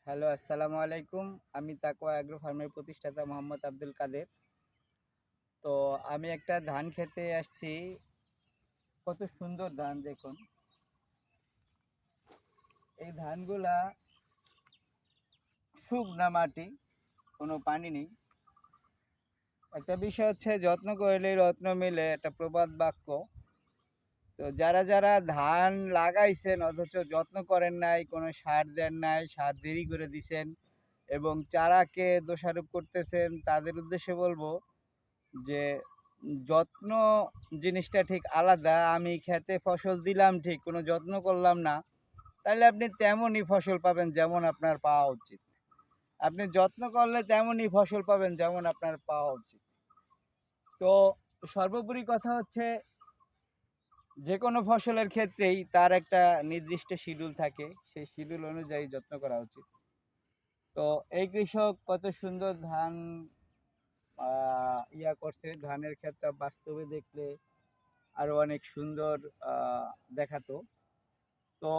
Hello, আসসালামু আলাইকুম। আমি তাকওয়া অ্যাগ্রো ফার্মের প্রতিষ্ঠাতা মোহাম্মদ আব্দুল কাদের। তো আমি একটা ধান খেতে আসছি। কত সুন্দর ধান দেখুন। এই ধানগুলা শুকনা মাটি, কোনো পানি নেই। একটা বিষয় হচ্ছে যত্ন করলেই রত্ন মেলে, একটা প্রবাদ বাক্য। তো যারা যারা ধান লাগাইছেন অথচ যত্ন করেন নাই, কোনো সার দেন নাই, সার দেরি করে দিছেন এবং চারাকে দোষারোপ করতেছেন, তাদের উদ্দেশ্যে বলবো যে যত্ন জিনিসটা ঠিক আলাদা। আমি খেতে ফসল দিলাম ঠিক, কোনো যত্ন করলাম না, তাহলে আপনি তেমনই ফসল পাবেন যেমন আপনার পাওয়া উচিত। আপনি যত্ন করলে তেমনই ফসল পাবেন যেমন আপনার পাওয়া উচিত। তো সর্বোপরি কথা হচ্ছে, যে কোনো ফসলের ক্ষেত্রেই তার একটা নির্দিষ্ট শিডিউল থাকে, সেই শিডিউল অনুযায়ী যত্ন করা উচিত। তো এই কৃষক কত সুন্দর ধান করছে, ধানের ক্ষেতটা বাস্তবে দেখলে আরো অনেক সুন্দর দেখাতো। তো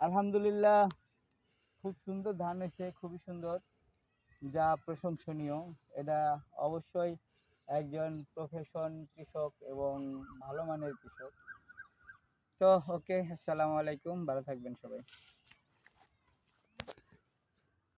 আলহামদুলিল্লাহ, খুব সুন্দর ধান হয়েছে, খুবই সুন্দর, যা প্রশংসনীয়। এটা অবশ্যই একজন প্রফেশন কৃষক এবং ভালো মানের কৃষক। তো ওকে, আসসালামু আলাইকুম, ভালো থাকবেন সবাই।